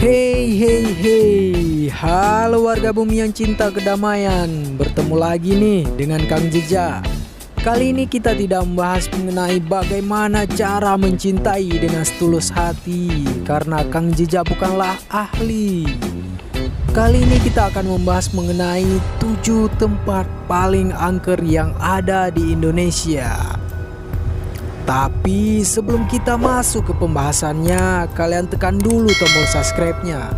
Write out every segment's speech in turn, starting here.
Hey, halo warga bumi yang cinta kedamaian. Bertemu lagi nih dengan Kang Jeja. Kali ini kita tidak membahas mengenai bagaimana cara mencintai dengan setulus hati, karena Kang Jeja bukanlah ahli. Kali ini kita akan membahas mengenai 7 tempat paling angker yang ada di Indonesia. Tapi sebelum kita masuk ke pembahasannya, kalian tekan dulu tombol subscribe-nya.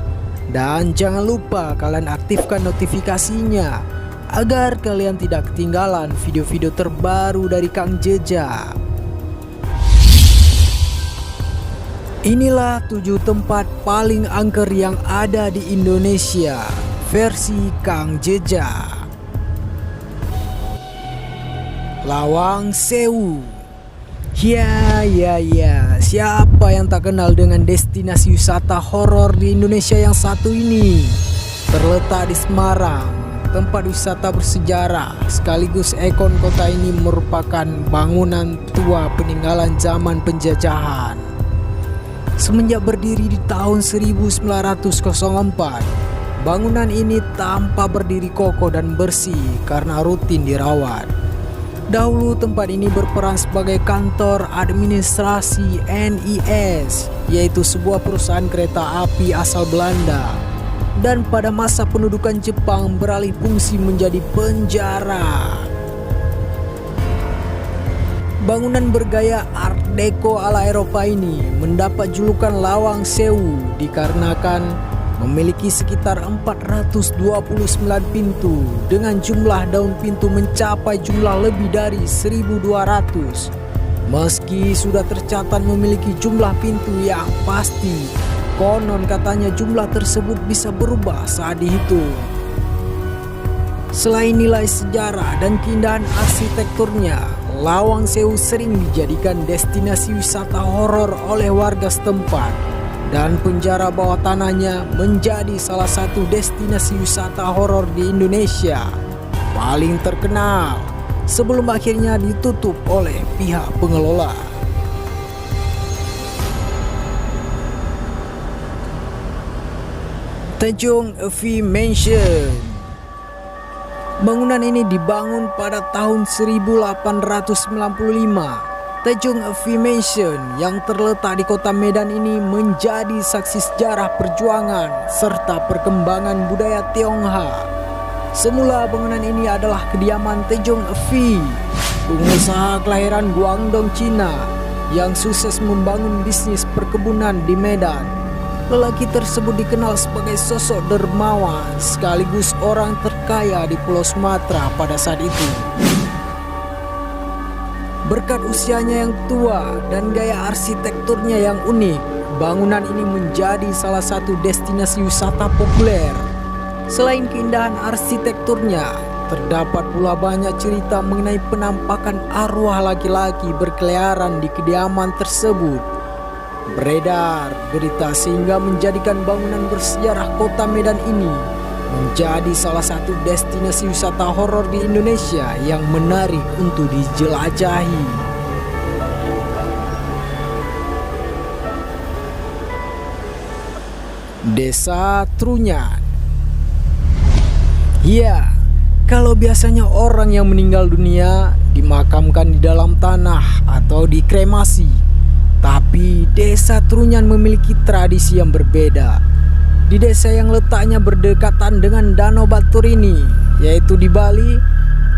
Dan jangan lupa kalian aktifkan notifikasinya agar kalian tidak ketinggalan video-video terbaru dari Kang Jeja. Inilah 7 tempat paling angker yang ada di Indonesia versi Kang Jeja. Lawang Sewu. Ya, siapa yang tak kenal dengan destinasi wisata horor di Indonesia yang satu ini? Terletak di Semarang, tempat wisata bersejarah, sekaligus ikon kota ini merupakan bangunan tua peninggalan zaman penjajahan. Semenjak berdiri di tahun 1904, bangunan ini tampak berdiri kokoh dan bersih karena rutin dirawat. Dahulu tempat ini berperan sebagai kantor administrasi NIS, yaitu sebuah perusahaan kereta api asal Belanda. Dan pada masa pendudukan Jepang beralih fungsi menjadi penjara. Bangunan bergaya Art Deco ala Eropa ini mendapat julukan Lawang Sewu dikarenakan memiliki sekitar 429 pintu dengan jumlah daun pintu mencapai jumlah lebih dari 1.200. Meski sudah tercatat memiliki jumlah pintu yang pasti, konon katanya jumlah tersebut bisa berubah saat dihitung. Selain nilai sejarah dan keindahan arsitekturnya, Lawang Sewu sering dijadikan destinasi wisata horor oleh warga setempat. Dan penjara bawah tanahnya menjadi salah satu destinasi wisata horor di Indonesia paling terkenal sebelum akhirnya ditutup oleh pihak pengelola. Tanjung Evi Mansion. Bangunan ini dibangun pada tahun 1895. Tanjung Evi Mansion yang terletak di kota Medan ini menjadi saksi sejarah perjuangan serta perkembangan budaya Tionghoa. Semula bangunan ini adalah kediaman Tanjung Evi, pengusaha kelahiran Guangdong, Cina, yang sukses membangun bisnis perkebunan di Medan. Lelaki tersebut dikenal sebagai sosok dermawan sekaligus orang terkaya di Pulau Sumatera pada saat itu. Berkat usianya yang tua dan gaya arsitekturnya yang unik, bangunan ini menjadi salah satu destinasi wisata populer. Selain keindahan arsitekturnya, terdapat pula banyak cerita mengenai penampakan arwah laki-laki berkeliaran di kediaman tersebut. Beredar berita sehingga menjadikan bangunan bersejarah kota Medan ini menjadi salah satu destinasi wisata horor di Indonesia yang menarik untuk dijelajahi. Desa Trunyan. Ya, kalau biasanya orang yang meninggal dunia dimakamkan di dalam tanah atau dikremasi, tapi Desa Trunyan memiliki tradisi yang berbeda. Di desa yang letaknya berdekatan dengan Danau Batur ini, yaitu di Bali,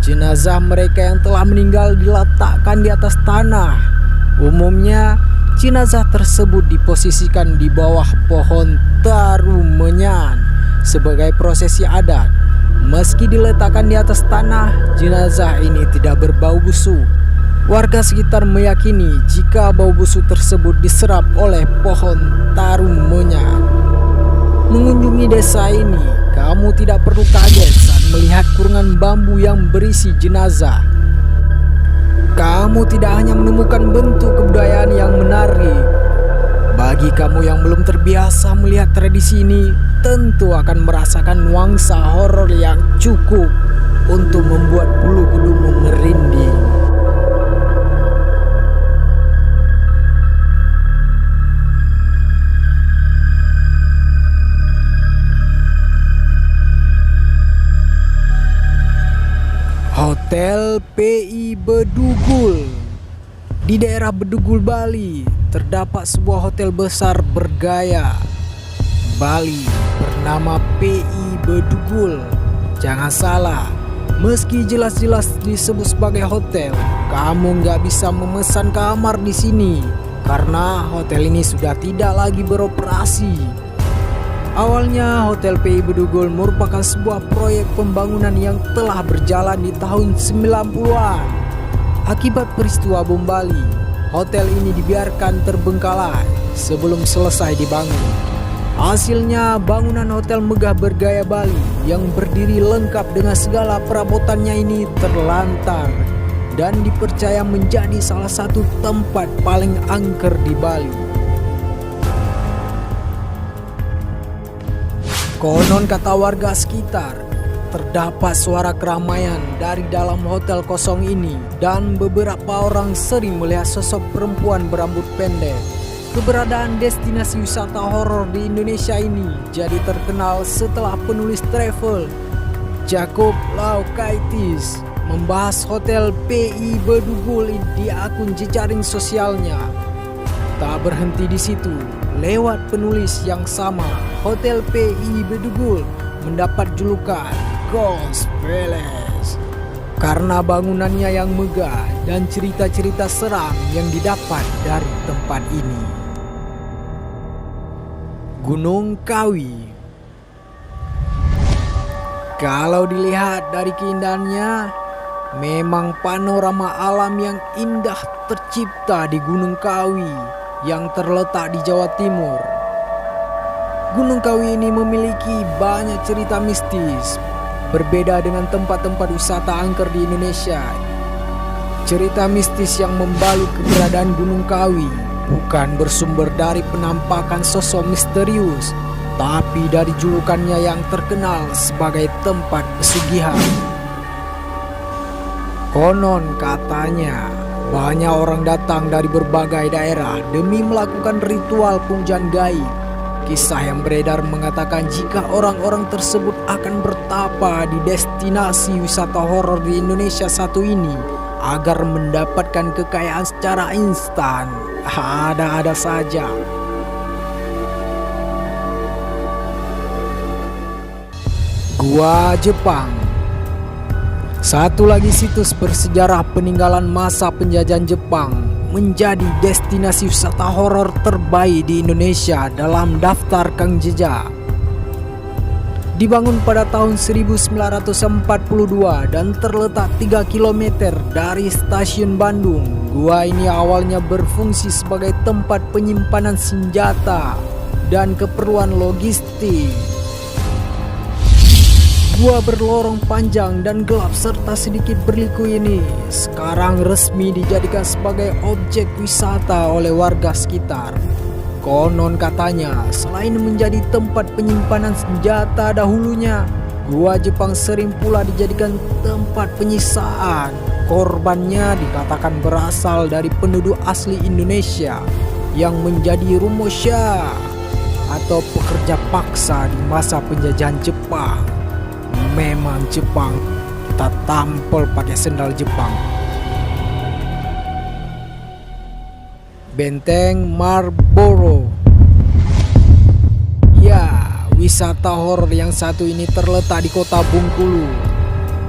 jenazah mereka yang telah meninggal diletakkan di atas tanah. Umumnya, jenazah tersebut diposisikan di bawah pohon tarumenyan sebagai prosesi adat. Meski diletakkan di atas tanah, jenazah ini tidak berbau busuk. Warga sekitar meyakini jika bau busuk tersebut diserap oleh pohon tarumenyan. Mengunjungi desa ini, kamu tidak perlu kaget saat melihat kurungan bambu yang berisi jenazah. Kamu tidak hanya menemukan bentuk kebudayaan yang menarik. Bagi kamu yang belum terbiasa melihat tradisi ini, tentu akan merasakan nuansa horor yang cukup untuk membuat bulu kudumu merinding. Hotel PI Bedugul. Di daerah Bedugul, Bali, terdapat sebuah hotel besar bergaya Bali bernama PI Bedugul. Jangan salah, meski jelas-jelas disebut sebagai hotel, kamu nggak bisa memesan kamar di sini karena hotel ini sudah tidak lagi beroperasi. Awalnya Hotel PI Bedugul merupakan sebuah proyek pembangunan yang telah berjalan di tahun 90-an. Akibat peristiwa bom Bali, hotel ini dibiarkan terbengkalai sebelum selesai dibangun. Hasilnya bangunan hotel megah bergaya Bali yang berdiri lengkap dengan segala perabotannya ini terlantar dan dipercaya menjadi salah satu tempat paling angker di Bali. Konon kata warga sekitar, terdapat suara keramaian dari dalam hotel kosong ini dan beberapa orang sering melihat sosok perempuan berambut pendek. Keberadaan destinasi wisata horor di Indonesia ini jadi terkenal setelah penulis travel Jacob Laukaitis membahas Hotel PI Bedugul di akun jejaring sosialnya. Tak berhenti di situ, lewat penulis yang sama, Hotel PI Bedugul mendapat julukan Ghost Palace karena bangunannya yang megah dan cerita-cerita seram yang didapat dari tempat ini. Gunung Kawi. Kalau dilihat dari keindahannya, memang panorama alam yang indah tercipta di Gunung Kawi yang terletak di Jawa Timur. Gunung Kawi ini memiliki banyak cerita mistis. Berbeda dengan tempat-tempat wisata angker di Indonesia, cerita mistis yang membalut keberadaan Gunung Kawi bukan bersumber dari penampakan sosok misterius, tapi dari julukannya yang terkenal sebagai tempat pesugihan. Konon katanya, banyak orang datang dari berbagai daerah demi melakukan ritual pemujaan gaib. Kisah yang beredar mengatakan jika orang-orang tersebut akan bertapa di destinasi wisata horor di Indonesia satu ini agar mendapatkan kekayaan secara instan. Ada-ada saja. Gua Jepang. Satu lagi situs bersejarah peninggalan masa penjajahan Jepang menjadi destinasi wisata horor terbaik di Indonesia dalam daftar Kang Jejak. Dibangun pada tahun 1942 dan terletak 3 km dari stasiun Bandung, gua ini awalnya berfungsi sebagai tempat penyimpanan senjata dan keperluan logistik. Gua berlorong panjang dan gelap serta sedikit berliku ini sekarang resmi dijadikan sebagai objek wisata oleh warga sekitar. Konon katanya, selain menjadi tempat penyimpanan senjata dahulunya, gua Jepang sering pula dijadikan tempat penyisaan. Korbannya dikatakan berasal dari penduduk asli Indonesia yang menjadi rumosha atau pekerja paksa di masa penjajahan Jepang. Memang Jepang tak tampil pakai sendal Jepang. Benteng Marlborough. Ya, wisata horor yang satu ini terletak di kota Bengkulu.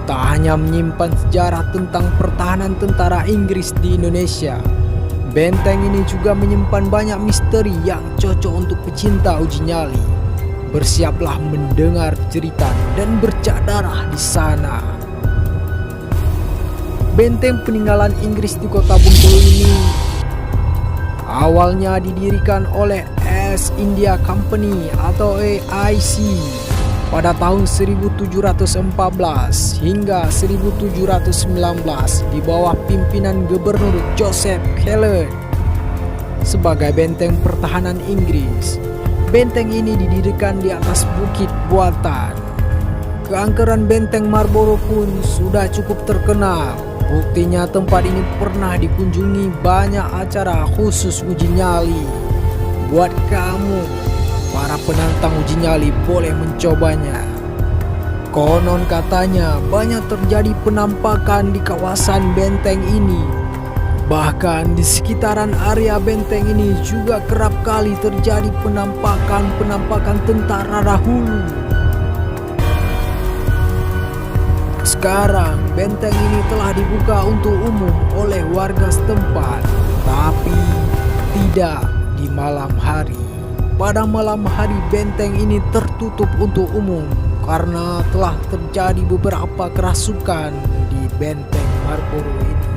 Tak hanya menyimpan sejarah tentang pertahanan tentara Inggris di Indonesia, benteng ini juga menyimpan banyak misteri yang cocok untuk pecinta uji nyali. Bersiaplah mendengar cerita dan bercak darah di sana. Benteng peninggalan Inggris di kota Bengkulu ini awalnya didirikan oleh East India Company atau AIC pada tahun 1714 hingga 1719 di bawah pimpinan Gubernur Joseph Kellet sebagai benteng pertahanan Inggris. Benteng ini didirikan di atas bukit buatan. Keangkeran benteng Marlborough pun sudah cukup terkenal. Buktinya tempat ini pernah dikunjungi banyak acara khusus uji nyali. Buat kamu, para penantang uji nyali boleh mencobanya. Konon katanya banyak terjadi penampakan di kawasan benteng ini. Bahkan di sekitaran area benteng ini juga kerap kali terjadi penampakan tentara dahulu. Sekarang benteng ini telah dibuka untuk umum oleh warga setempat, tapi tidak di malam hari. Pada malam hari benteng ini tertutup untuk umum karena telah terjadi beberapa kerasukan di benteng Marlborough ini.